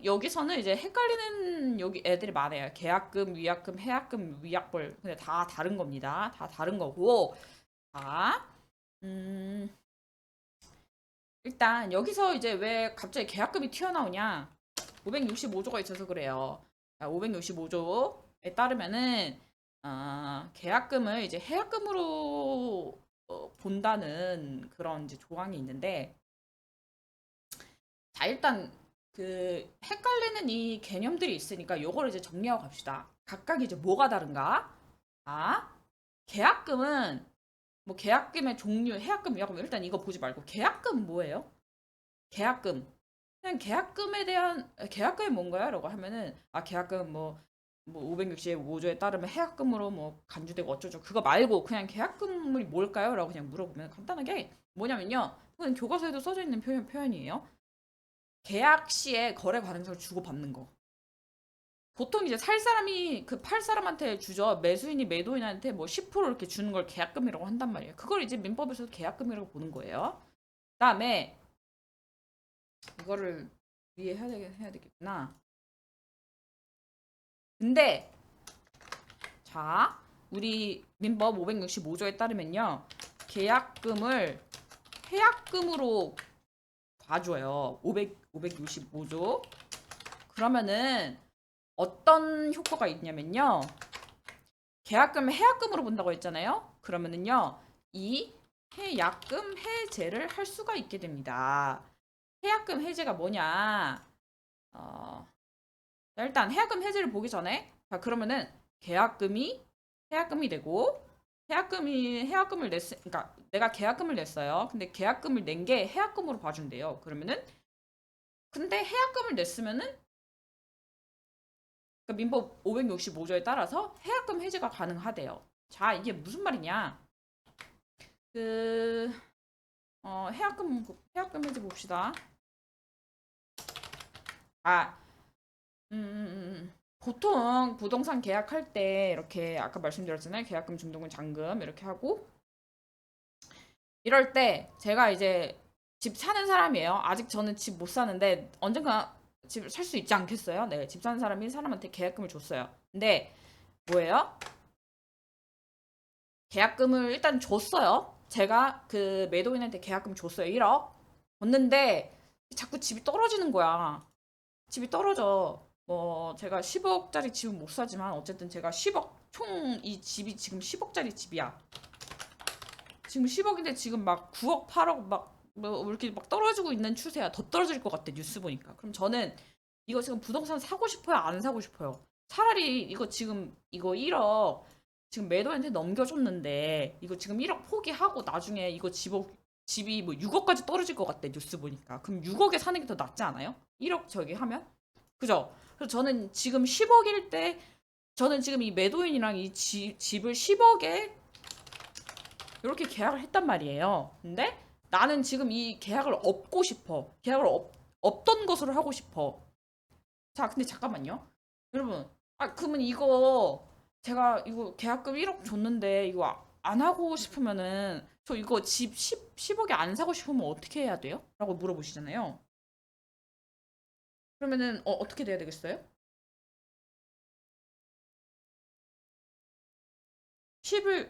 여기서는 이제 헷갈리는 여기 애들이 많아요. 계약금, 위약금, 해약금, 위약벌. 근데 다 다른 겁니다. 다 다른 거고. 자, 음, 일단 여기서 이제 왜 갑자기 계약금이 튀어나오냐? 565조가 있어서 그래요. 565조에 따르면은 계약금을 이제 해약금으로 본다는 그런 이제 조항이 있는데, 자 일단 그 헷갈리는 이 개념들이 있으니까 요거를 이제 정리하고 갑시다. 각각 이제 뭐가 다른가? 아, 계약금은 뭐 계약금의 종류, 해약금, 위약금 일단 이거 보지 말고 계약금 뭐예요? 계약금. 그냥 계약금에 대한 계약금이 뭔가요? 라고 하면은 계약금 뭐 565조에 따르면 해약금으로 뭐 간주되고 어쩌죠. 그거 말고 그냥 계약금이 뭘까요? 라고 그냥 물어보면 간단하게 뭐냐면요. 그건 교과서에도 써져 있는 표현이에요. 계약 시에 거래 관행성을 주고받는 거. 보통 이제 살 사람이 그 팔 사람한테 주죠. 매수인이 매도인한테 뭐 10% 이렇게 주는 걸 계약금이라고 한단 말이에요. 그걸 이제 민법에서 계약금이라고 보는 거예요. 그다음에 이거를 위에 해야 되겠구나. 근데 자, 우리 민법 565조에 따르면요. 계약금을 해약금으로 봐줘요. 565조. 그러면은 어떤 효과가 있냐면요. 계약금을 해약금으로 본다고 했잖아요. 그러면은요. 이 해약금 해제를 할 수가 있게 됩니다. 해약금 해제가 뭐냐? 어, 일단 해약금 해제를 보기 전에 그러면은 계약금이 해약금이 되고 해약금을 그러니까 내가 계약금을 냈어요. 근데 계약금을 낸 게 해약금으로 봐준대요. 그러면은 근데 해약금을 냈으면은 그러니까 민법 565조에 따라서 해약금 해제가 가능하대요. 자, 이게 무슨 말이냐? 그 해약금 해제 봅시다. 아, 보통 부동산 계약할 때 이렇게 아까 말씀드렸잖아요. 계약금, 중도금, 잔금 이렇게 하고 이럴 때 제가 이제 집 사는 사람이에요. 아직 저는 집 못 사는데 언젠가 집을 살 수 있지 않겠어요? 네, 집 사는 사람한테 계약금을 줬어요. 근데 뭐예요? 계약금을 일단 줬어요. 제가 그 매도인한테 계약금 줬어요. 1억. 줬는데 자꾸 집이 떨어지는 거야. 집이 떨어져. 뭐 제가 10억짜리 집은 못 사지만 어쨌든 제가 10억 총 이 집이 지금 10억짜리 집이야. 지금 10억인데 지금 막 9억, 8억 뭐 이렇게 막 떨어지고 있는 추세야. 더 떨어질 것 같아. 뉴스 보니까. 그럼 저는 이거 지금 부동산 사고 싶어요? 안 사고 싶어요? 차라리 이거 지금 이거 1억 지금 매도한테 넘겨줬는데 이거 지금 1억 포기하고 나중에 이거 집이 뭐 6억까지 떨어질 것 같대. 뉴스 보니까. 그럼 6억에 사는 게 더 낫지 않아요? 1억 저기 하면? 그죠? 그래서 저는 지금 10억일 때 저는 지금 이 매도인이랑 이 집을 10억에 이렇게 계약을 했단 말이에요. 근데 나는 지금 이 계약을 업고 싶어. 계약을 없던 것으로 하고 싶어. 자, 근데 잠깐만요. 여러분, 그러면 이거 제가 이거 계약금 1억 줬는데 이거 안 하고 싶으면은 저 이거 집 10억에 안 사고 싶으면 어떻게 해야 돼요? 라고 물어보시잖아요. 그러면은 어떻게 돼야 되겠어요?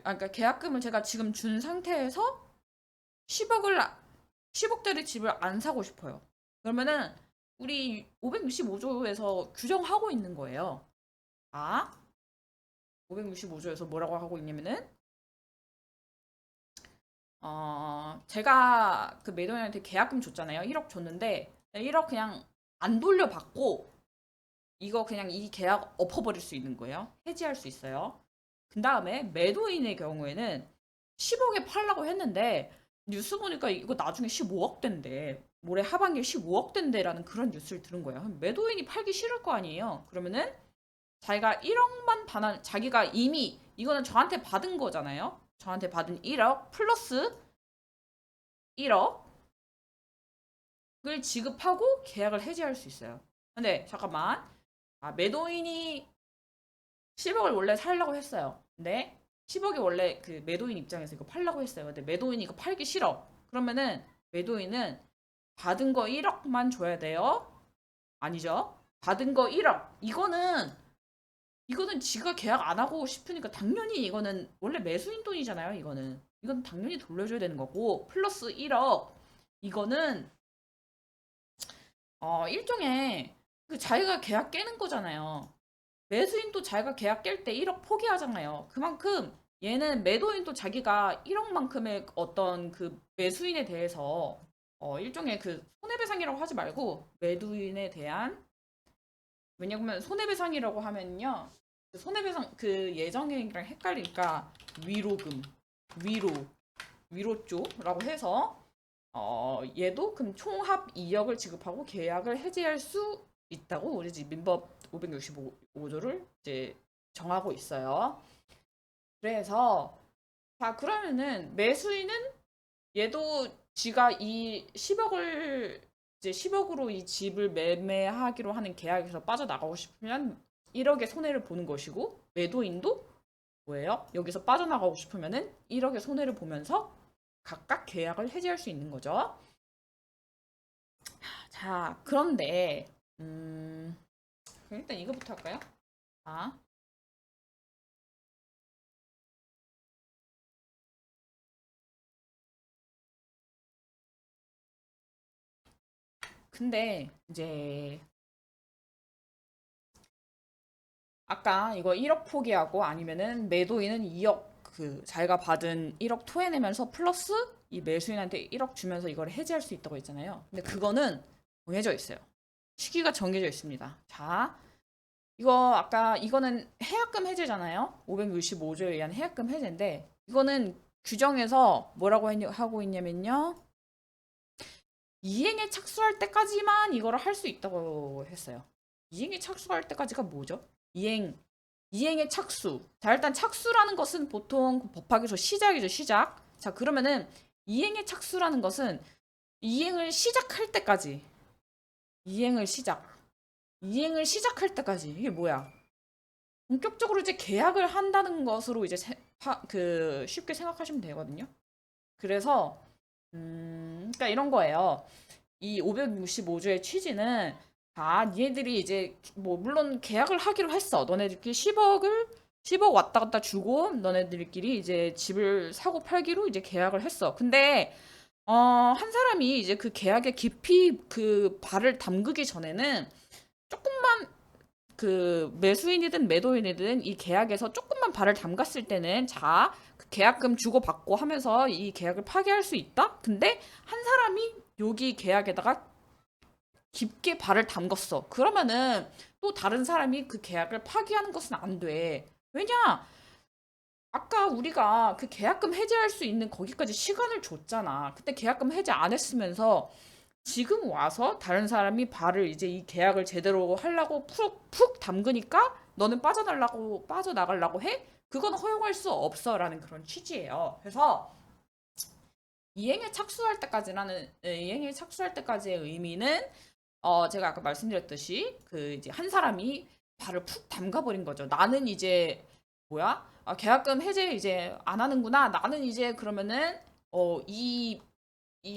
그러니까 계약금을 제가 지금 준 상태에서 10억을 10억짜리 집을 안 사고 싶어요. 그러면은 우리 565조에서 규정하고 있는 거예요. 565조에서 뭐라고 하고 있냐면은 제가 그 매도인한테 계약금 줬잖아요. 1억 줬는데 1억 그냥 안 돌려받고 이거 그냥 이 계약 엎어버릴 수 있는 거예요. 해지할 수 있어요. 그 다음에 매도인의 경우에는 10억에 팔라고 했는데 뉴스 보니까 이거 나중에 15억 된대. 올해 하반기에 15억 된대라는 그런 뉴스를 들은 거예요. 매도인이 팔기 싫을 거 아니에요. 그러면은 자기가 1억만 자기가 이미 이거는 저한테 받은 거잖아요. 저한테 받은 1억 플러스 1억을 지급하고 계약을 해지할 수 있어요. 근데 잠깐만. 매도인이 10억을 원래 살려고 했어요. 근데 10억이 원래 그 매도인 입장에서 이거 팔려고 했어요. 근데 매도인이 이거 팔기 싫어. 그러면은 매도인은 받은 거 1억만 줘야 돼요? 아니죠? 받은 거 1억. 이거는 지가 계약 안 하고 싶으니까 당연히 이거는 원래 매수인 돈이잖아요. 이건 당연히 돌려줘야 되는 거고 플러스 1억. 이거는 일종의 그 자기가 계약 깨는 거잖아요. 매수인도 자기가 계약 깰 때 1억 포기하잖아요. 그만큼 얘는 매도인도 자기가 1억만큼의 어떤 그 매수인에 대해서 일종의 그 손해배상이라고 하지 말고 매도인에 대한, 왜냐면 손해배상이라고 하면요, 그 손해배상 그 예정액이랑 헷갈리니까 위로금, 위로 위로조라고 해서 얘도 그럼 총합 2억을 지급하고 계약을 해지할 수 있다고 우리 집 민법 565조를 이제 정하고 있어요. 그래서 자, 그러면은 매수인은 얘도 지가 이 10억을 이제 10억으로 이 집을 매매하기로 하는 계약에서 빠져나가고 싶으면 1억의 손해를 보는 것이고, 매도인도 뭐예요? 여기서 빠져나가고 싶으면은 1억의 손해를 보면서 각각 계약을 해지할 수 있는 거죠. 자, 그런데 일단 이거부터 할까요? 아, 근데 이제 아까 이거 1억 포기하고 아니면은 매도인은 2억 그 자기가 받은 1억 토해내면서 플러스 이 매수인한테 1억 주면서 이걸 해지할 수 있다고 했잖아요. 근데 그거는 정해져 있어요. 시기가 정해져 있습니다. 자, 이거 아까 이거는 해약금 해제잖아요. 565조에 의한 해약금 해제인데 이거는 규정에서 뭐라고 하고 있냐면요. 이행에 착수할 때까지만 이거를 할 수 있다고 했어요. 이행에 착수할 때까지가 뭐죠? 이행의 착수. 자, 일단 착수라는 것은 보통 법학에서 시작이죠, 시작. 자, 그러면은 이행의 착수라는 것은 이행을 시작할 때까지. 이행을 시작. 이행을 시작할 때까지. 이게 뭐야? 본격적으로 이제 계약을 한다는 것으로 이제 쉽게 생각하시면 되거든요. 그래서 그러니까 이런 거예요. 이 565조의 취지는 얘들이 이제 뭐 물론 계약을 하기로 했어. 너네들끼리 10억 왔다 갔다 주고 너네들끼리 이제 집을 사고 팔기로 이제 계약을 했어. 근데 한 사람이 이제 그 계약에 깊이 그 발을 담그기 전에는 조금만 그 매수인이든 매도인이든 이 계약에서 조금만 발을 담갔을 때는 그 계약금 주고받고 하면서 이 계약을 파기할 수 있다? 근데 한 사람이 여기 계약에다가 깊게 발을 담갔어. 그러면은 또 다른 사람이 그 계약을 파기하는 것은 안 돼. 왜냐? 아까 우리가 그 계약금 해지할 수 있는 거기까지 시간을 줬잖아. 그때 계약금 해지 안 했으면서 지금 와서 다른 사람이 발을 이제 이 계약을 제대로 하려고 푹 담그니까 너는 빠져나가려고 해? 그건 허용할 수 없어라는 그런 취지예요. 그래서 이행에 착수할 때까지의 의미는 제가 아까 말씀드렸듯이 그 이제 한 사람이 발을 푹 담가버린 거죠. 나는 이제 뭐야? 계약금 해제 이제 안 하는구나. 나는 이제 그러면은 이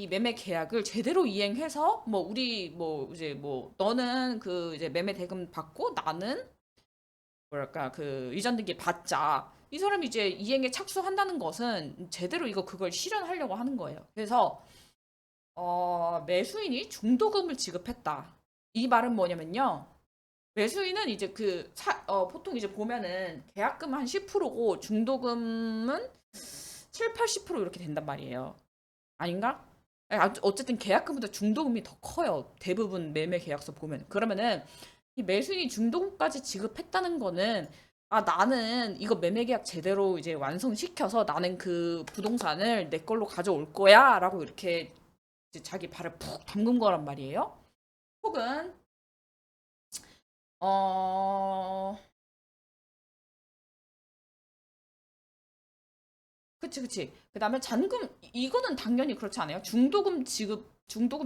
매매 계약을 제대로 이행해서 뭐 우리 뭐 이제 뭐 너는 그 이제 매매 대금 받고 나는 뭐랄까 그 이전 등기 받자. 이 사람이 이제 이행에 착수한다는 것은 제대로 그걸 실현하려고 하는 거예요. 그래서 매수인이 중도금을 지급했다. 이 말은 뭐냐면요. 매수인은 이제 보통 이제 보면은 계약금 한 10%고 중도금은 7, 80% 이렇게 된단 말이에요. 아닌가? 어쨌든 계약금보다 중도금이 더 커요. 대부분 매매 계약서 보면. 그러면은 이 매수인이 중도금까지 지급했다는 거는 나는 이거 매매 계약 제대로 이제 완성시켜서 나는 그 부동산을 내 걸로 가져올 거야라고 이렇게 이제 자기 발을 푹 담근 거란 말이에요. 혹은 어 그치. 그다음에 잔금 이거는 당연히 그렇지 않아요? 중도금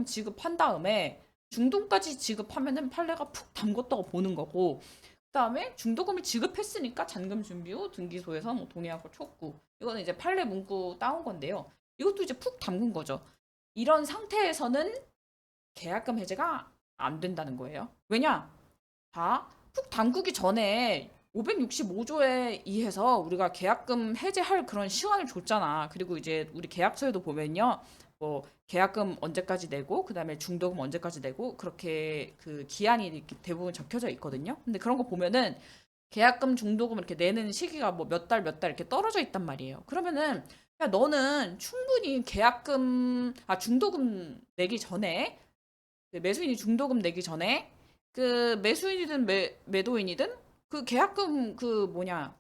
지급한 다음에 중도금까지 지급하면은 판례가 푹 담궜다고 보는 거고, 그다음에 중도금을 지급했으니까 잔금 준비 후 등기소에서 뭐 동의하고 촉구. 이거는 이제 판례 문구 따온 건데요. 이것도 이제 푹 담근 거죠. 이런 상태에서는 계약금 해제가 안 된다는 거예요. 왜냐? 자, 푹 담그기 전에 565조에 의해서 우리가 계약금 해제할 그런 시간을 줬잖아. 그리고 이제 우리 계약서에도 보면요. 뭐 계약금 언제까지 내고 그다음에 중도금 언제까지 내고 그렇게 그 기한이 이렇게 대부분 적혀져 있거든요. 근데 그런 거 보면은 계약금 중도금 이렇게 내는 시기가 뭐 몇 달 몇 달 이렇게 떨어져 있단 말이에요. 그러면은 야 너는 충분히 계약금 중도금 내기 전에 그 매수인이 중도금 내기 전에 그 매수인이든 매도인이든 그 계약금 그 뭐냐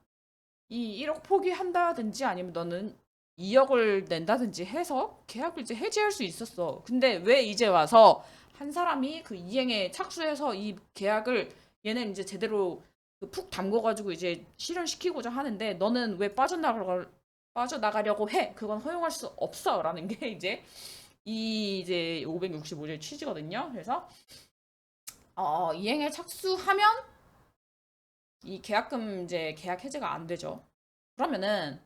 이 1억 포기한다든지 아니면 너는 2억을 낸다든지 해서 계약을 이제 해지할 수 있었어. 근데 왜 이제 와서 한 사람이 그 이행에 착수해서 이 계약을 얘는 이제 제대로 그푹 담궈가지고 이제 실현시키고자 하는데 너는 왜 빠져나가려고 해? 그건 허용할 수 없어라는 게 이제 565조의 취지거든요. 그래서 이행에 착수하면 이 계약금 이제 계약 해제가 안 되죠. 그러면은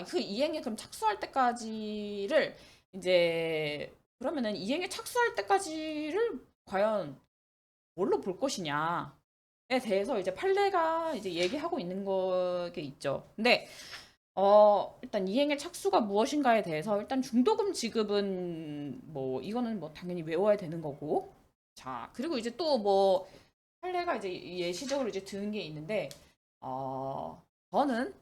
그 이행에 그럼 착수할 때까지를 이제 그러면은 이행에 착수할 때까지를 과연 뭘로 볼 것이냐에 대해서 이제 판례가 이제 얘기하고 있는 거게 있죠. 근데 일단 이행의 착수가 무엇인가에 대해서 일단 중도금 지급은 뭐 이거는 뭐 당연히 외워야 되는 거고. 자, 그리고 이제 또 뭐 판례가 이제 예시적으로 이제 드는 게 있는데 저는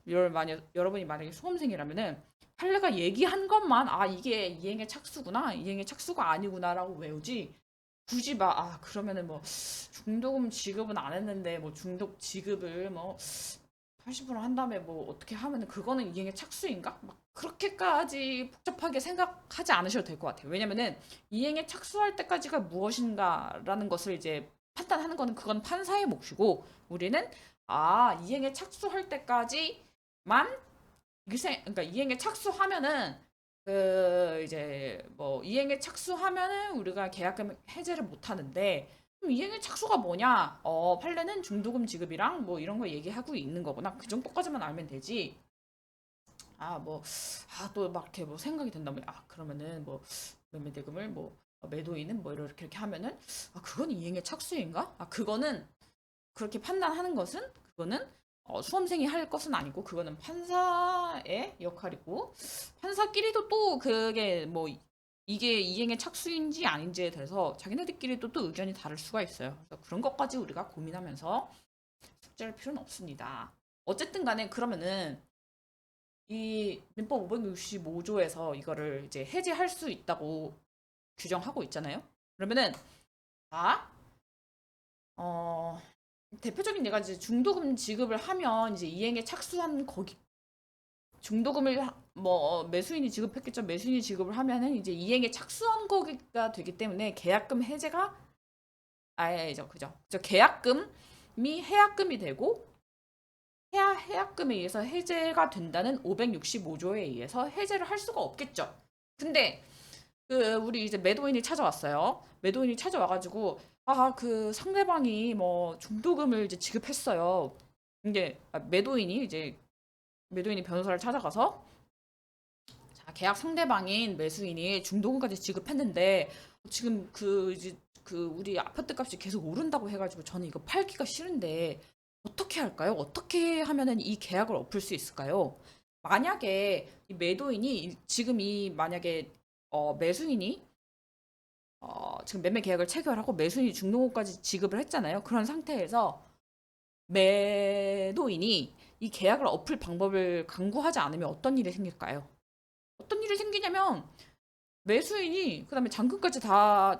여러분이 만약에 수험생이라면은 판례가 얘기한 것만 이게 이행의 착수구나, 이행의 착수가 아니구나라고 외우지. 굳이 그러면은 뭐 중도금 지급은 안 했는데 뭐 중독 지급을 뭐 80% 한 다음에 뭐 어떻게 하면은 그거는 이행의 착수인가? 막 그렇게까지 복잡하게 생각하지 않으셔도 될 것 같아요. 왜냐면은 이행에 착수할 때까지가 무엇인가라는 것을 이제 판단하는 거는 그건 판사의 몫이고 우리는 이행에 착수할 때까지만 그러니까 이행에 착수하면은 그 이제 뭐 이행에 착수하면은 우리가 계약금 해제를 못 하는데 그럼 이행의 착수가 뭐냐? 판례는 중도금 지급이랑 뭐 이런 거 얘기하고 있는 거구나. 그 정도까지만 알면 되지. 또 막 이렇게 뭐 생각이 된다면 그러면은 뭐 매매대금을 뭐 매도인은 뭐 이렇게 하면은 그건 이행의 착수인가? 그거는 그렇게 판단하는 것은 그거는 수험생이 할 것은 아니고 그거는 판사의 역할이고 판사끼리도 또 그게 뭐 이게 이행의 착수인지 아닌지에 대해서 자기네들끼리도 또 의견이 다를 수가 있어요. 그래서 그런 것까지 우리가 고민하면서 숙제할 필요는 없습니다. 어쨌든 간에 그러면은 이 민법 565조에서 이거를 이제 해지할 수 있다고 규정하고 있잖아요. 그러면은 자, 어, 대표적인 예가 이제 중도금 지급을 하면 이제 이행에 착수한 거기 중도금을 뭐 매수인이 지급했겠죠. 매수인이 지급을 하면은 이제 이행에 착수한 거기가 되기 때문에 계약금 해제가 아니죠, 그죠? 계약금이 해약금이 되고 해약금에 의해서 해제가 된다는 565조에 의해서 해제를 할 수가 없겠죠. 근데 그 우리 이제 매도인이 찾아왔어요. 매도인이 찾아와가지고 그 상대방이 뭐 중도금을 이제 지급했어요. 이게 매도인이 변호사를 찾아가서 자, 계약 상대방인 매수인이 중도금까지 지급했는데 지금 그 이제 그 우리 아파트 값이 계속 오른다고 해가지고 저는 이거 팔기가 싫은데 어떻게 할까요? 어떻게 하면은 이 계약을 엎을 수 있을까요? 만약에 이 매도인이 지금 이 만약에 매수인이 지금 매매 계약을 체결하고 매수인이 중도금까지 지급을 했잖아요. 그런 상태에서 매도인이 이 계약을 엎을 방법을 강구하지 않으면 어떤 일이 생길까요? 어떤 일이 생기냐면 매수인이 그다음에 잔금까지 다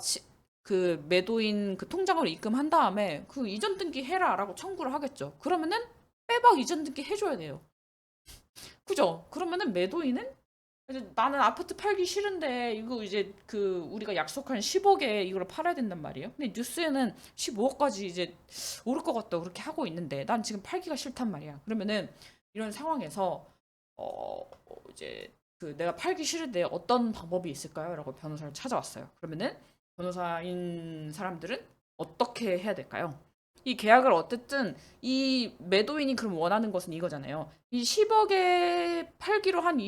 그 매도인 그 통장으로 입금한 다음에 그 이전 등기 해라라고 청구를 하겠죠. 그러면은 빼박 이전 등기 해줘야 돼요. 그죠? 그러면은 매도인은 이제 나는 아파트 팔기 싫은데 이거 이제 그 우리가 약속한 10억에 이걸 팔아야 된단 말이에요. 근데 뉴스에는 15억까지 이제 오를 것 같다 그렇게 하고 있는데 난 지금 팔기가 싫단 말이야. 그러면은 이런 상황에서 이제 그 내가 팔기 싫은데 어떤 방법이 있을까요? 라고 변호사를 찾아왔어요. 그러면은 변호사인 사람들은 어떻게 해야 될까요? 이 계약을 어쨌든 이 매도인이 그럼 원하는 것은 이거잖아요. 이 10억에 팔기로 한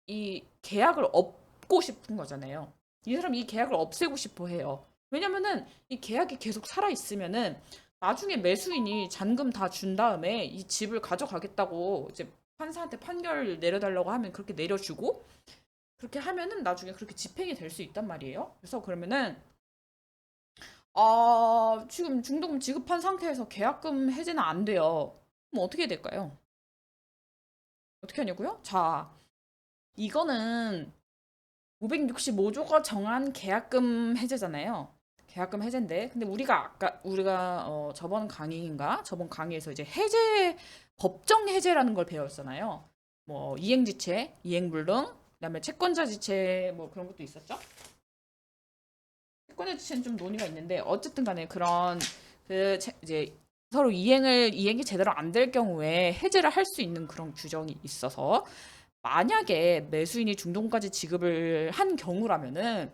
이 계약을 엎고 싶은 거잖아요. 이 사람이 이 계약을 없애고 싶어 해요. 왜냐면은 이 계약이 계속 살아 있으면은 나중에 매수인이 잔금 다 준 다음에 이 집을 가져가겠다고 이제 판사한테 판결 내려달라고 하면 그렇게 내려주고 그렇게 하면은 나중에 그렇게 집행이 될 수 있단 말이에요. 그래서 그러면은 지금 중도금 지급한 상태에서 계약금 해제는 안 돼요. 그럼 어떻게 될까요? 어떻게 하냐고요? 자, 이거는 565조가 정한 계약금 해제잖아요. 계약금 해제인데, 근데 우리가 저번 강의인가 저번 강의에서 이제 해제 법정 해제라는 걸 배웠잖아요. 뭐 이행지체, 이행불능, 그다음에 채권자 지체 뭐 그런 것도 있었죠. 채권자 지체는 좀 논의가 있는데 어쨌든 간에 그런 이제 서로 이행이 제대로 안 될 경우에 해제를 할 수 있는 그런 규정이 있어서 만약에 매수인이 중도금까지 지급을 한 경우라면은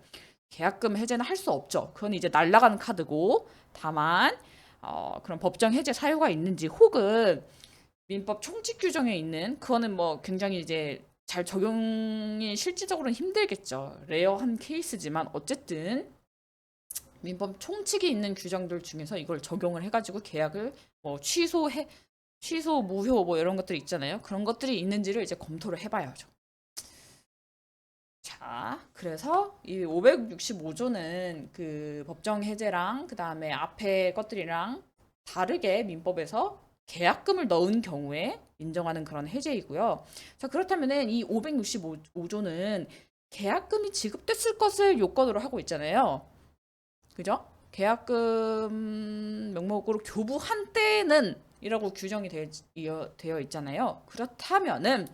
계약금 해제는 할 수 없죠. 그건 이제 날라가는 카드고 다만 그런 법정 해제 사유가 있는지 혹은 민법 총칙 규정에 있는 그거는 뭐 굉장히 이제 잘 적용이 실질적으로는 힘들겠죠. 레어한 케이스지만 어쨌든 민법 총칙이 있는 규정들 중에서 이걸 적용을 해가지고 계약을 뭐 취소, 무효 뭐 이런 것들이 있잖아요. 그런 것들이 있는지를 이제 검토를 해봐야죠. 자, 그래서 이 565조는 그 법정 해제랑 그 다음에 앞에 것들이랑 다르게 민법에서 계약금을 넣은 경우에 인정하는 그런 해제이고요. 자, 그렇다면은 이 565조는 계약금이 지급됐을 것을 요건으로 하고 있잖아요. 그죠? 계약금 명목으로 교부한 때는 이라고 규정이 되어 있잖아요. 그렇다면은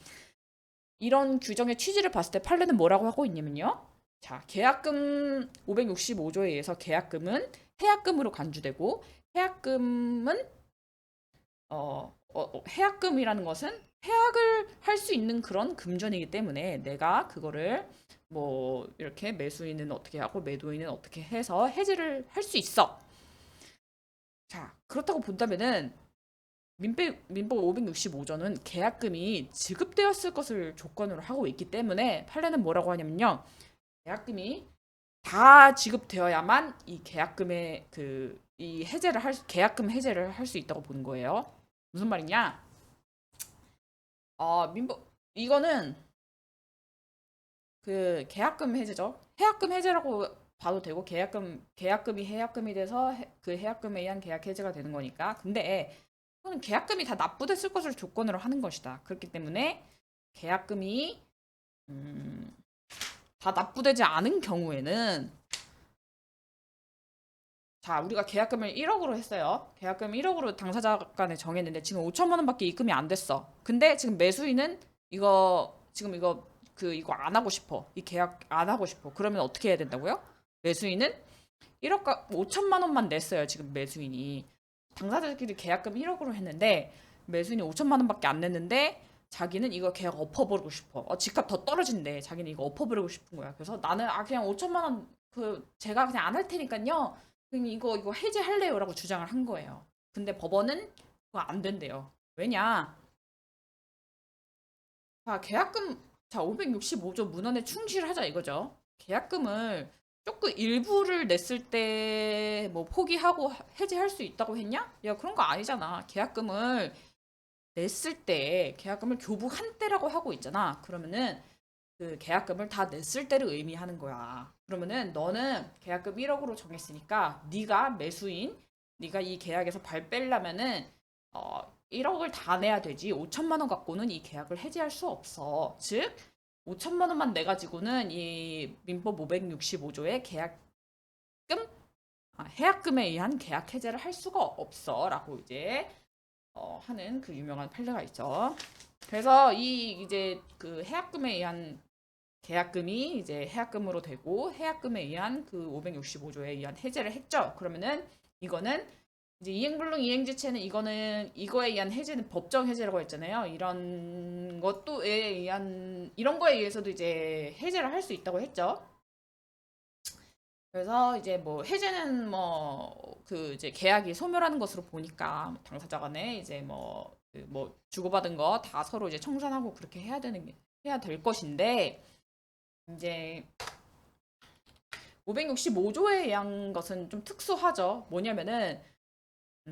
이런 규정의 취지를 봤을 때 판례는 뭐라고 하고 있냐면요. 자, 계약금 565조에 의해서 계약금은 해약금으로 간주되고 해약금은 해약금이라는 것은 해약을 할 수 있는 그런 금전이기 때문에 내가 그거를 뭐 이렇게 매수인은 어떻게 하고 매도인은 어떻게 해서 해지를 할 수 있어. 자, 그렇다고 본다면은 민법 565조는 계약금이 지급되었을 것을 조건으로 하고 있기 때문에 판례는 뭐라고 하냐면요. 계약금이 다 지급되어야만 이 계약금의 이 계약금 해제를 할 수 있다고 보는 거예요. 무슨 말이냐? 민법 이거는 그 계약금 해제죠. 해약금 해제라고 봐도 되고 계약금이 해약금이 돼서 그 해약금에 의한 계약 해제가 되는 거니까. 근데 이거는 계약금이 다 납부됐을 것을 조건으로 하는 것이다. 그렇기 때문에 계약금이 음, 다 납부되지 않은 경우에는 자, 우리가 계약금을 1억으로 했어요. 계약금 1억으로 당사자 간에 정했는데 지금 5천만 원밖에 입금이 안 됐어. 근데 지금 매수인은 이거 안 하고 싶어. 이 계약 안 하고 싶어. 그러면 어떻게 해야 된다고요? 매수인은 1억 5천만 원만 냈어요. 지금 매수인이. 당사자들끼리 계약금 1억으로 했는데 매수인이 5천만 원밖에 안 냈는데 자기는 이거 계약 엎어버리고 싶어. 집값 더 떨어진대. 자기는 이거 엎어버리고 싶은 거야. 그래서 나는 그냥 5천만 원 제가 그냥 안 할 테니까요. 그냥 이거 해지할래요라고 주장을 한 거예요. 근데 법원은 그거 안 된대요. 왜냐? 계약금 565조 문헌에 충실하자 이거죠. 계약금을 조금 일부를 냈을 때 뭐 포기하고 해지할 수 있다고 했냐? 야, 그런 거 아니잖아. 계약금을 냈을 때 계약금을 교부한 때라고 하고 있잖아. 그러면은 그 계약금을 다 냈을 때를 의미하는 거야. 그러면은 너는 계약금 1억으로 정했으니까 네가 매수인, 네가 이 계약에서 발 빼려면은 1억을 다 내야 되지. 5천만 원 갖고는 이 계약을 해지할 수 없어. 즉 5천만 원만 내 가지고는 이 민법 565조의 계약금 해약금에 의한 계약 해제를 할 수가 없어라고 이제 하는 그 유명한 판례가 있죠. 그래서 이제 그 해약금에 의한 계약금이 이제 해약금으로 되고 해약금에 의한 그 565조에 의한 해제를 했죠. 그러면은 이거는 이제 이행불능 이행지체는 이거에 의한 해제는 법정 해제라고 했잖아요. 이런 거에 의해서도 이제 해제를 할 수 있다고 했죠. 그래서 이제 뭐 해제는 뭐 그 이제 계약이 소멸하는 것으로 보니까 당사자 간에 이제 뭐 주고받은 거 다 서로 이제 청산하고 그렇게 해야 될 것인데 이제 565조에 의한 것은 좀 특수하죠. 뭐냐면은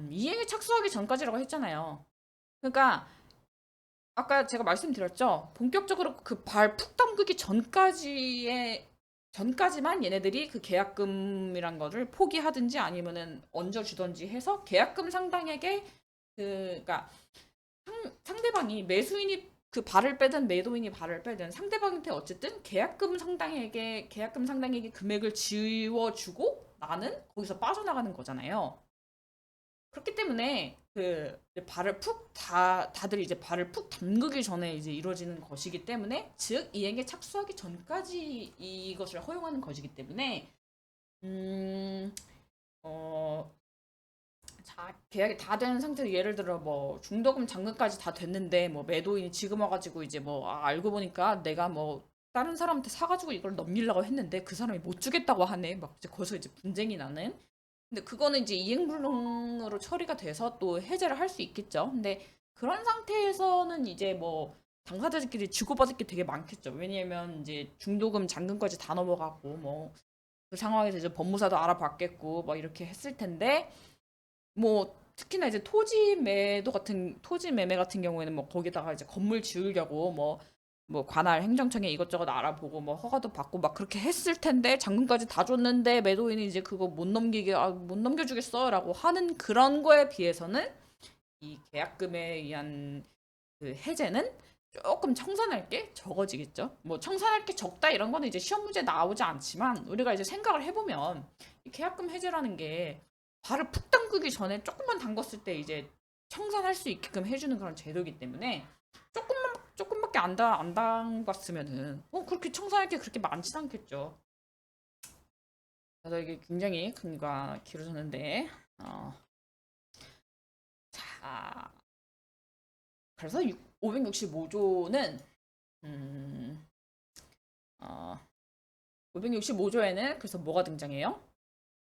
이행에 착수하기 전까지라고 했잖아요. 그러니까 아까 제가 말씀드렸죠. 본격적으로 그 발 푹 담그기 전까지만 얘네들이 그 계약금이란 거를 포기하든지 아니면은 얹어주든지 해서 계약금 상당에게 그러니까 상대방이 매수인이 그 발을 빼든 매도인이 발을 빼든 상대방한테 어쨌든 계약금 상당에게 금액을 지워주고 나는 거기서 빠져나가는 거잖아요. 그렇기 때문에 그 발을 다들 이제 발을 푹 담그기 전에 이제 이루어지는 것이기 때문에 즉 이행에 착수하기 전까지 이것을 허용하는 것이기 때문에 음, 어, 자, 계약이 다 된 상태로 예를 들어 뭐 중도금 잔금까지 다 됐는데 뭐 매도인이 지금 와가지고 이제 뭐 알고 보니까 내가 뭐 다른 사람한테 사가지고 이걸 넘기려고 했는데 그 사람이 못 주겠다고 하네. 막 이제 거기서 이제 분쟁이 나는. 근데 그거는 이제 이행불능으로 처리가 돼서 또 해제를 할 수 있겠죠. 근데 그런 상태에서는 이제 뭐 당사자들끼리 주고받을 게 되게 많겠죠. 왜냐면 이제 중도금 잔금까지 다 넘어가고 뭐 그 상황에서 이제 법무사도 알아봤겠고 뭐 이렇게 했을 텐데 뭐 특히나 이제 토지 매매 같은 경우에는 뭐 거기다가 이제 건물 지으려고 뭐 관할 행정청에 이것저것 알아보고 뭐 허가도 받고 막 그렇게 했을 텐데 잔금까지 다 줬는데 매도인이 이제 그거 못 넘겨주겠어라고 하는 그런 거에 비해서는 이 계약금에 의한 그 해제는 조금 청산할 게 적어지겠죠. 뭐 청산할 게 적다 이런 거는 이제 시험 문제 나오지 않지만 우리가 이제 생각을 해보면 이 계약금 해제라는 게 발을 푹 담그기 전에 조금만 담궜을 때 이제 청산할 수 있게끔 해주는 그런 제도이기 때문에 조금밖에 안 담갔으면은 그렇게 청산할 게 그렇게 많진 않겠죠. 그래서 이게 굉장히 큰가 길어졌는데 자 그래서 565조는 음, 어, 565조에는 그래서 뭐가 등장해요?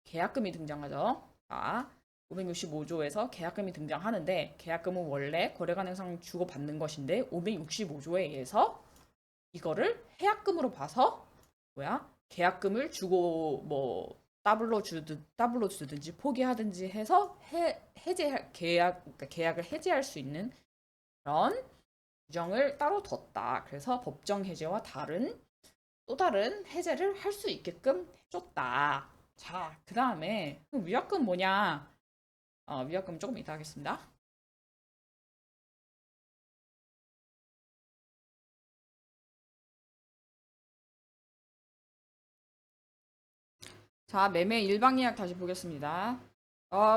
계약금이 등장하죠. 자, 565조에서 계약금이 등장하는데 계약금은 원래 거래가능상 주고받는 것인데 565조에 의해서 이거를 해약금으로 봐서 뭐야? 계약금을 주고 뭐 더블로 주든지 포기하든지 해서 그러니까 계약을 해지할 수 있는 그런 규정을 따로 뒀다. 그래서 법정 해제와 또 다른 해제를 할 수 있게끔 해줬다. 자, 그 다음에 위약금 뭐냐? 위약금 조금 이따 하겠습니다. 자, 매매 일방 예약 다시 보겠습니다.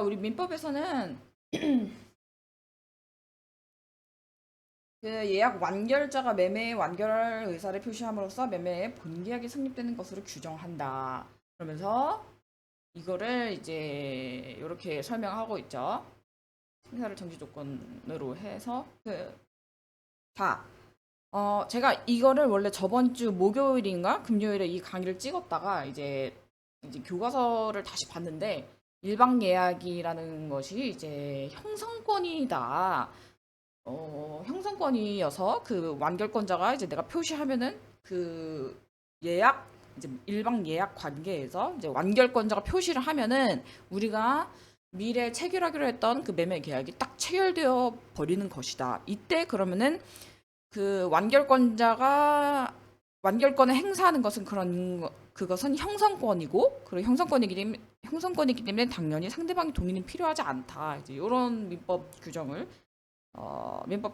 우리 민법에서는 그 예약 완결자가 매매 완결 의사를 표시함으로써 매매의 본계약이 성립되는 것으로 규정한다. 그러면서 이거를 이제 이렇게 설명하고 있죠. 행사를 정지 조건으로 해서 자, 제가 이거를 원래 저번 주 목요일인가 금요일에 이 강의를 찍었다가 이제 교과서를 다시 봤는데 일방 예약이라는 것이 이제 형성권이다. 형성권이어서 그 완결권자가 이제 내가 표시하면은 그 예약 이제 일방 예약 관계에서 이제 완결권자가 표시를 하면은 우리가 미래에 체결하기로 했던 그 매매 계약이 딱 체결되어 버리는 것이다. 이때 그러면은 그 완결권을 행사하는 것은 그것은 형성권이고 그리고 형성권이기 때문에 당연히 상대방의 동의는 필요하지 않다. 이제 이런 민법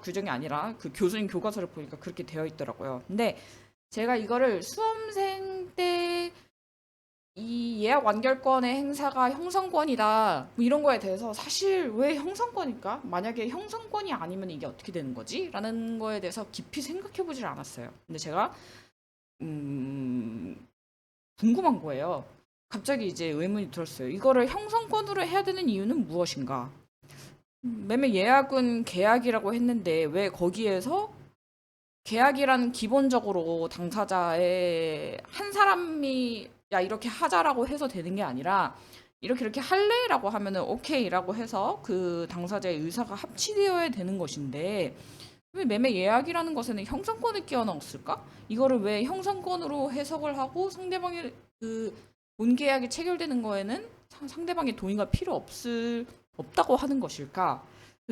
규정이 아니라 그 교수님 교과서를 보니까 그렇게 되어 있더라고요. 근데 제가 이거를 수험생 때 이 예약 완결권의 행사가 형성권이다 뭐 이런 거에 대해서 사실 왜 형성권일까? 만약에 형성권이 아니면 이게 어떻게 되는 거지? 라는 거에 대해서 깊이 생각해 보질 않았어요. 근데 제가 음, 궁금한 거예요. 갑자기 이제 의문이 들었어요. 이거를 형성권으로 해야 되는 이유는 무엇인가? 매매 예약은 계약이라고 했는데 왜 거기에서 계약이라는 기본적으로 당사자의 한 사람이 야 이렇게 하자라고 해서 되는 게 아니라 이렇게 할래라고 하면은 오케이라고 해서 그 당사자의 의사가 합치되어야 되는 것인데 왜 매매 예약이라는 것에는 형성권을 끼워 넣었을까? 이거를 왜 형성권으로 해석을 하고 상대방의 그 본계약이 체결되는 거에는 상대방의 동의가 필요 없을 없다고 하는 것일까?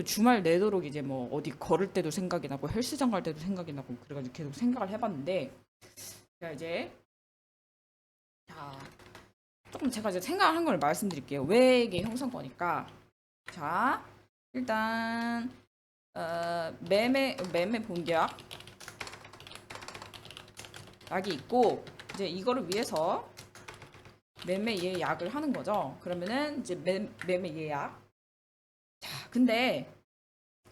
주말 내도록 이제 뭐 어디 걸을 때도 생각이 나고 헬스장 갈 때도 생각이 나고 그래가지고 계속 생각을 해봤는데 제가 이제 자 조금 제가 이제 생각한 걸 말씀드릴게요. 왜 이게 형성권일까? 자 일단 매매 본계약 약이 있고 이제 이거를 위해서 매매 예약을 하는 거죠. 그러면은 이제 매매 예약. 자, 근데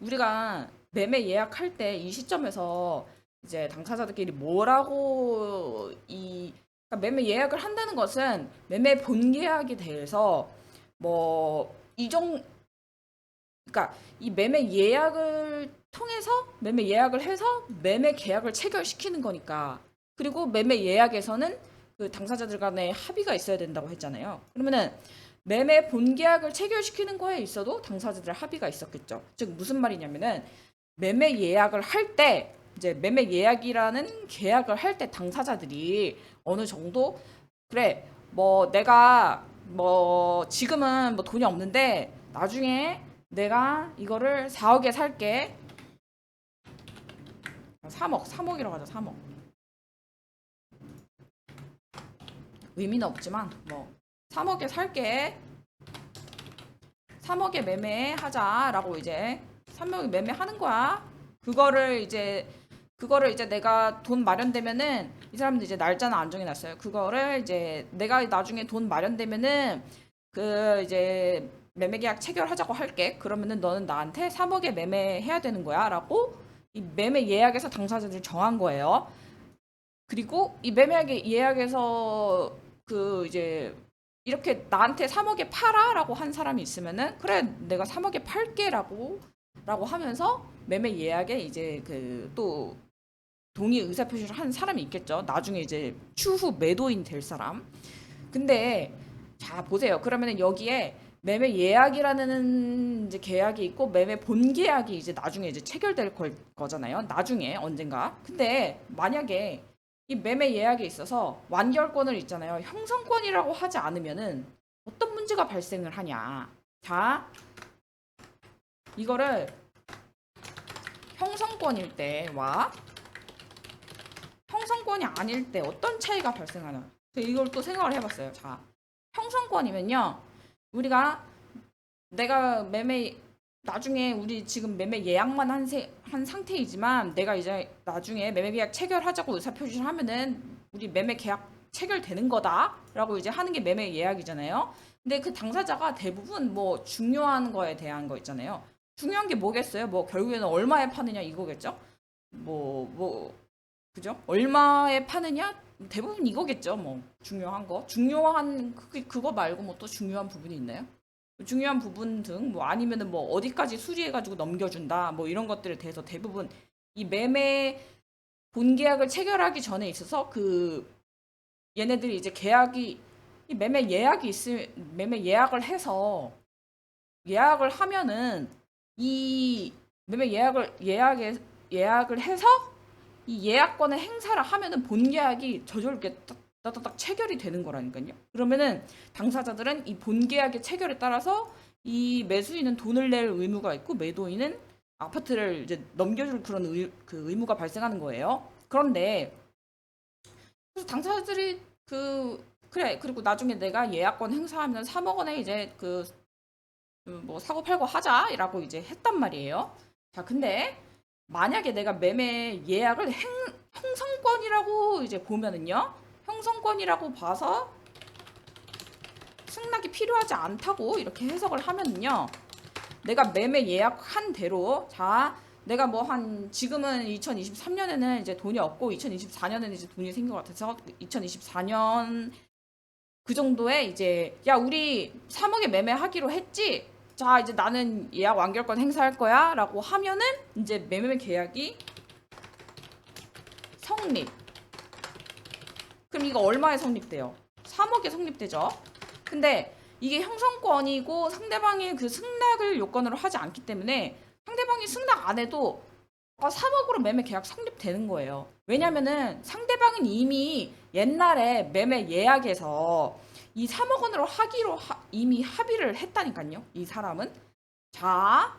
우리가 매매 예약할 때 이 시점에서 이제 당사자들끼리 뭐라고 그러니까 매매 예약을 한다는 것은 매매 본계약에 대해서 뭐 그러니까 이 매매 예약을 통해서 매매 예약을 해서 매매 계약을 체결시키는 거니까. 그리고 매매 예약에서는 그 당사자들 간에 합의가 있어야 된다고 했잖아요. 그러면은 매매 본계약을 체결시키는 거에 있어도 당사자들 합의가 있었겠죠. 즉 무슨 말이냐면은 매매 예약을 할 때 이제 매매 예약이라는 계약을 할 때 당사자들이 어느 정도 그래 뭐 내가 뭐 지금은 뭐 돈이 없는데 나중에 내가 이거를 4억에 살게. 3억이라고 하자. 3억. 의미는 없지만 뭐 3억에 살게. 3억에 매매하자라고 이제 3억에 매매하는 거야. 그거를 이제 내가 돈 마련되면은 이 사람들 이제 날짜는 안 정해놨어요. 그거를 이제 내가 나중에 돈 마련되면은 그 이제 매매 계약 체결하자고 할게. 그러면은 너는 나한테 3억에 매매해야 되는 거야라고 이 매매 예약에서 당사자들이 정한 거예요. 그리고 이 매매 예약에서 그 이제 이렇게 나한테 3억에 팔아라고 한 사람이 있으면은 그래 내가 3억에 팔게라고 하면서 매매 예약에 이제 그 또 동의 의사 표시를 한 사람이 있겠죠. 나중에 이제 추후 매도인 될 사람. 근데 자 보세요. 그러면은 여기에 매매 예약이라는 이제 계약이 있고 매매 본계약이 이제 나중에 이제 체결될 거잖아요. 나중에 언젠가. 근데 만약에 이 매매 예약에 있어서 완결권을 있잖아요. 형성권이라고 하지 않으면은 어떤 문제가 발생을 하냐. 자, 이거를 형성권일 때와 형성권이 아닐 때 어떤 차이가 발생하나. 이걸 또 생각을 해봤어요. 자, 형성권이면요. 우리가 내가 나중에 우리 지금 매매 예약만 한 상태이지만 내가 이제 나중에 매매 계약 체결하자고 의사표시를 하면은 우리 매매 계약 체결되는 거다라고 이제 하는 게 매매 예약이잖아요. 근데 그 당사자가 대부분 뭐 중요한 거에 대한 거 있잖아요. 중요한 게 뭐겠어요? 뭐 결국에는 얼마에 파느냐 이거겠죠? 그죠? 얼마에 파느냐? 대부분 이거겠죠. 뭐 중요한 거. 중요한 그거 말고 뭐 또 중요한 부분이 있나요? 중요한 부분 등 뭐 아니면은 뭐 어디까지 수리해가지고 넘겨준다 뭐 이런 것들에 대해서 대부분 이 매매 본계약을 체결하기 전에 있어서 그 얘네들이 이제 이 매매 예약을 해서 예약을 하면은 이 매매 예약을 해서 이 예약권의 행사를 하면은 본계약이 저절로 따다닥 체결이 되는 거라니까요. 그러면은 당사자들은 이 본계약의 체결에 따라서 이 매수인은 돈을 낼 의무가 있고 매도인은 아파트를 이제 넘겨줄 그런 의무가 발생하는 거예요. 그런데 그래서 당사자들이 그래 그리고 나중에 내가 예약권 행사하면 3억 원에 이제 뭐 사고 팔고 하자라고 이제 했단 말이에요. 자 근데 만약에 내가 매매 예약을 형성권이라고 이제 보면은요. 형성권이라고 봐서 승낙이 필요하지 않다고 이렇게 해석을 하면은요. 내가 매매 예약한 대로 자 내가 뭐 지금은 2023년에는 이제 돈이 없고 2024년에는 이제 돈이 생긴 것 같아서 2024년 그 정도에 이제 야 우리 3억에 매매하기로 했지. 자 이제 나는 예약 완결권 행사할 거야 라고 하면은 이제 매매 계약이 성립. 그럼 이거 얼마에 성립돼요? 3억에 성립되죠. 근데 이게 형성권이고 상대방이 그 승낙을 요건으로 하지 않기 때문에 상대방이 승낙 안 해도 3억으로 매매 계약 성립되는 거예요. 왜냐면은 상대방은 이미 옛날에 매매 예약에서 이 3억 원으로 하기로 이미 합의를 했다니까요. 이 사람은. 자,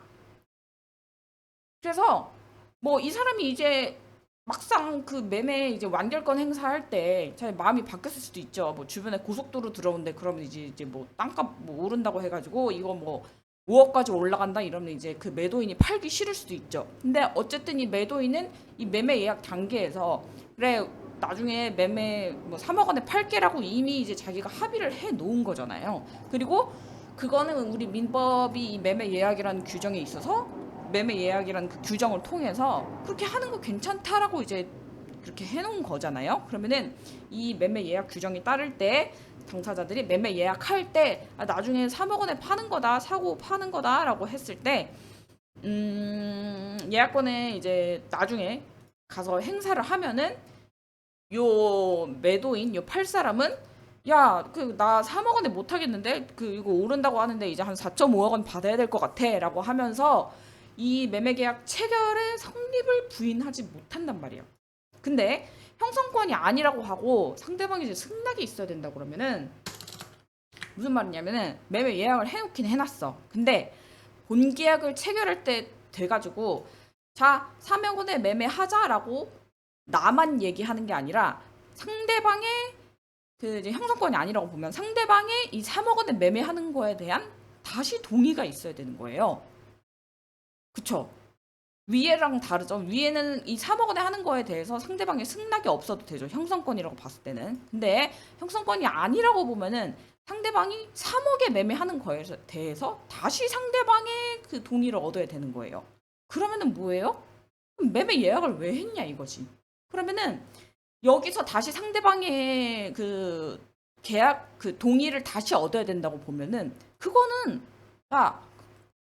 그래서 뭐 이 사람이 이제 막상 그 매매 이제 완결권 행사할 때 자기 마음이 바뀌었을 수도 있죠. 뭐 주변에 고속도로 들어오는데 그러면 이제 뭐 땅값 뭐 오른다고 해가지고 이거 뭐 5억까지 올라간다 이러면 이제 그 매도인이 팔기 싫을 수도 있죠. 근데 어쨌든 이 매도인은 이 매매 예약 단계에서 그래 나중에 매매 뭐 3억 원에 팔게라고 이미 이제 자기가 합의를 해 놓은 거잖아요. 그리고 그거는 우리 민법이 이 매매 예약이라는 규정에 있어서 매매 예약이라는 그 규정을 통해서 그렇게 하는 거 괜찮다라고 이제 그렇게 해놓은 거잖아요. 그러면은 이 매매 예약 규정이 따를 때 당사자들이 매매 예약할 때 나중에 3억 원에 파는 거다 사고 파는 거다라고 했을 때 예약권에 이제 나중에 가서 행사를 하면은 요 매도인 요 팔 사람은 야, 그 나 3억 원에 못 하겠는데 그 이거 오른다고 하는데 이제 한 4.5억 원 받아야 될 것 같아라고 하면서 이 매매 계약 체결의 성립을 부인하지 못한단 말이에요. 근데 형성권이 아니라고 하고 상대방이 이제 승낙이 있어야 된다 그러면은 무슨 말이냐면은 매매 예약을 해놓긴 해놨어. 근데 본 계약을 체결할 때 돼가지고 자 3억 원에 매매하자라고 나만 얘기하는 게 아니라 상대방의 그 이제 형성권이 아니라고 보면 상대방의 이 3억 원에 매매하는 거에 대한 다시 동의가 있어야 되는 거예요. 그쵸? 위에랑 다르죠. 위에는 이 3억 원에 하는 거에 대해서 상대방의 승낙이 없어도 되죠. 형성권이라고 봤을 때는. 근데 형성권이 아니라고 보면은 상대방이 3억에 매매하는 거에 대해서 다시 상대방의 그 동의를 얻어야 되는 거예요. 그러면은 뭐예요? 매매 예약을 왜 했냐 이거지. 그러면은 여기서 다시 상대방의 그 계약 그 동의를 다시 얻어야 된다고 보면은 그거는 야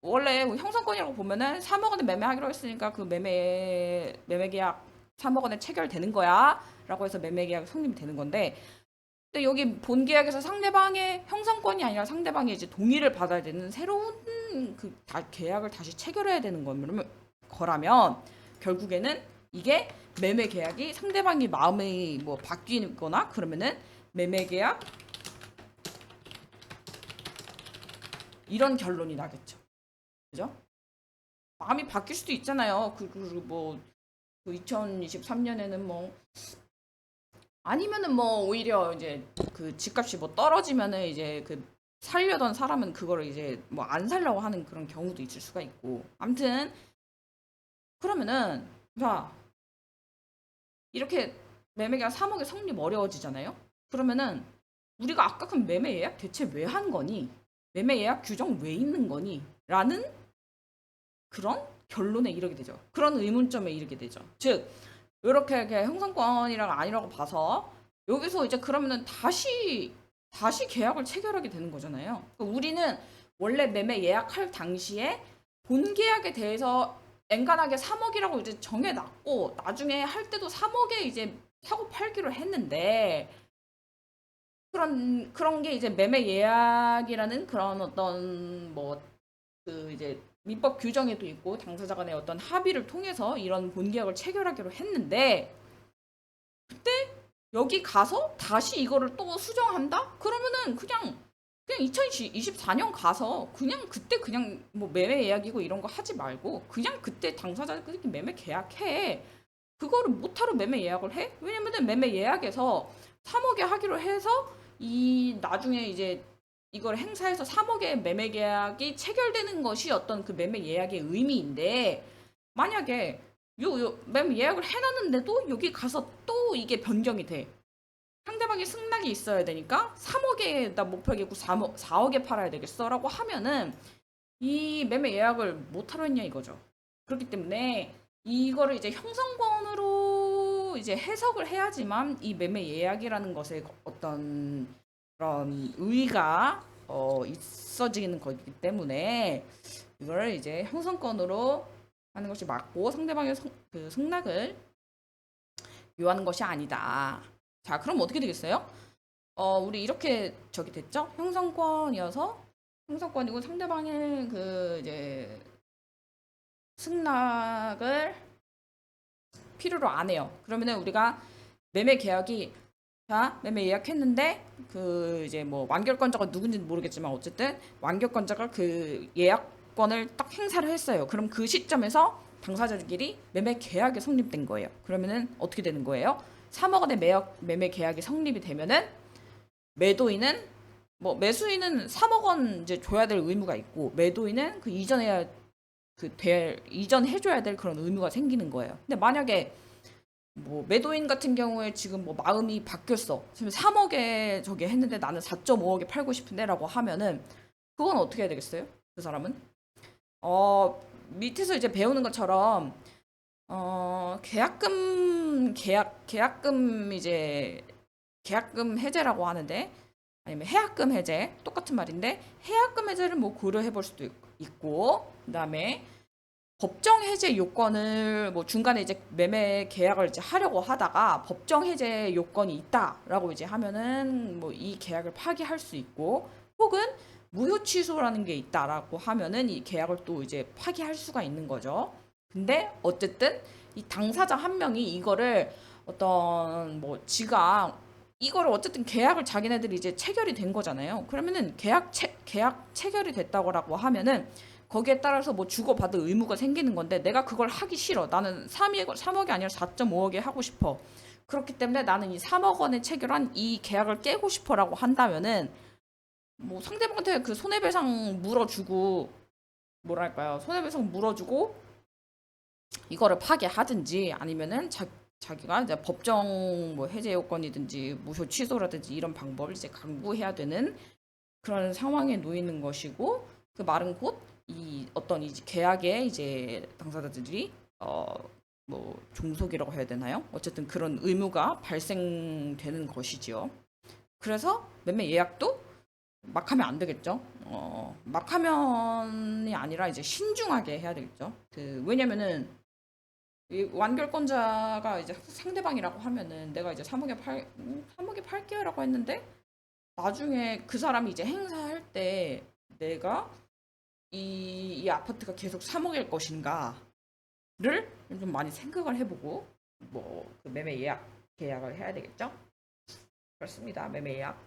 원래 형성권이라고 보면은 3억 원에 매매하기로 했으니까 그 매매 계약 3억 원에 체결되는 거야라고 해서 매매 계약 성립이 되는 건데 근데 여기 본 계약에서 상대방의 형성권이 아니라 상대방의 이제 동의를 받아야 되는 새로운 그 계약을 다시 체결해야 되는 거라면 결국에는 이게 매매 계약이 상대방이 마음이 뭐 바뀌거나 그러면은 매매 계약 이런 결론이 나겠죠. 그죠? 마음이 바뀔 수도 있잖아요. 그리고 뭐 2023년에는 뭐 아니면은 뭐 오히려 이제 그 집값이 뭐 떨어지면은 이제 그 살려던 사람은 그거를 이제 뭐 안 살려고 하는 그런 경우도 있을 수가 있고. 아무튼 그러면은 자 이렇게 매매가 3억에 성립 어려워지잖아요. 그러면은 우리가 아까 그 매매 예약 대체 왜 한 거니? 매매 예약 규정 왜 있는 거니? 라는 그런 결론에 이르게 되죠. 그런 의문점에 이르게 되죠. 즉 이렇게 형성권이랑 아니라고 봐서 여기서 이제 그러면은 다시 계약을 체결하게 되는 거잖아요. 그러니까 우리는 원래 매매 예약할 당시에 본 계약에 대해서 엔간하게 3억이라고 이제 정해놨고 나중에 할 때도 3억에 이제 사고 팔기로 했는데 그런 게 이제 매매 예약이라는 그런 어떤 뭐 그 이제 민법 규정에도 있고 당사자 간의 어떤 합의를 통해서 이런 본계약을 체결하기로 했는데 여기 가서 다시 이거를 또 수정한다? 그러면은 그냥 2024년 가서 그냥 그때 그냥 뭐 매매 예약이고 이런 거 하지 말고 그냥 그때 당사자들끼리 매매 계약해. 그거를 못하러 매매 예약을 해? 왜냐면은 매매 예약에서 3억에 하기로 해서 이 나중에 이제 이걸 행사해서 3억의 매매 계약이 체결되는 것이 어떤 그 매매 예약의 의미인데 만약에 요 매매 예약을 해놨는데도 여기 가서 또 이게 변경이 돼. 상대방이 승낙이 있어야 되니까 3억에 나 못 팔겠고 4억에 팔아야 되겠어라고 하면은 이 매매 예약을 못 하러 했냐 이거죠. 그렇기 때문에 이거를 이제 형성권으로 이제 해석을 해야지만 이 매매 예약이라는 것에 어떤 그런 의의가 있어지는 거기 때문에 이걸 이제 형성권으로 하는 것이 맞고 상대방의 그 승낙을 요하는 것이 아니다. 자, 그럼 어떻게 되겠어요? 우리 이렇게 저기 됐죠? 형성권이고 상대방의 그 이제 승낙을 필요로 안 해요. 그러면은 우리가 매매 계약이 자, 매매 예약했는데 그 이제 뭐 완결권자가 누군지는 모르겠지만 어쨌든 완결권자가 그 예약권을 딱 행사를 했어요. 그럼 그 시점에서 당사자들끼리 매매 계약이 성립된 거예요. 그러면은 어떻게 되는 거예요? 3억 원의 매매 계약이 성립이 되면은 매도인은 뭐 매수인은 3억 원 이제 줘야 될 의무가 있고 매도인은 그 이전 해줘야 될 그런 의무가 생기는 거예요. 근데 만약에 뭐 매도인 같은 경우에 지금 뭐 마음이 바뀌었어. 지금 3억에 저기 했는데 나는 4.5억에 팔고 싶은데라고 하면은 그건 어떻게 해야 되겠어요? 그 사람은 밑에서 이제 배우는 것처럼 계약금 이제 계약금 해제라고 하는데 아니면 해약금 해제 똑같은 말인데 해약금 해제를 뭐 고려해 볼 수도 있고 그다음에 법정 해제 요건을 뭐 중간에 이제 매매 계약을 이제 하려고 하다가 법정 해제 요건이 있다라고 이제 하면은 뭐 이 계약을 파기할 수 있고 혹은 무효 취소라는 게 있다라고 하면은 이 계약을 또 이제 파기할 수가 있는 거죠. 근데 어쨌든 이 당사자 한 명이 이거를 어떤 뭐 지가 이거를 어쨌든 계약을 자기네들이 이제 체결이 된 거잖아요. 그러면은 계약 체결이 됐다고 하면은 거기에 따라서 뭐 주고받을 의무가 생기는 건데 내가 그걸 하기 싫어. 나는 3억이 아니라 4.5억에 하고 싶어. 그렇기 때문에 나는 이 3억 원에 체결한 이 계약을 깨고 싶어라고 한다면은 뭐 상대방한테 그 손해배상 물어주고 뭐랄까요? 손해배상 물어주고 이거를 파기하든지 아니면은 자기가 이제 법정 뭐 해제 요건이든지 무효 취소라든지 이런 방법을 이제 강구해야 되는 그런 상황에 놓이는 것이고 그 말은 곧 이 어떤 이 계약에 이제 당사자들이 뭐 종속이라고 해야 되나요? 어쨌든 그런 의무가 발생되는 것이지요. 그래서 매매 예약도 막 하면 안 되겠죠. 막 하면이 아니라 이제 신중하게 해야 되겠죠. 그 왜냐면은 이 완결권자가 이제 상대방이라고 하면은 내가 이제 3억에 팔게요라고 했는데 나중에 그 사람이 이제 행사할 때 내가 이 아파트가 계속 3억일 것인가를 좀 많이 생각을 해보고 뭐그 매매 계약을 해야 되겠죠? 그렇습니다. 매매 예약.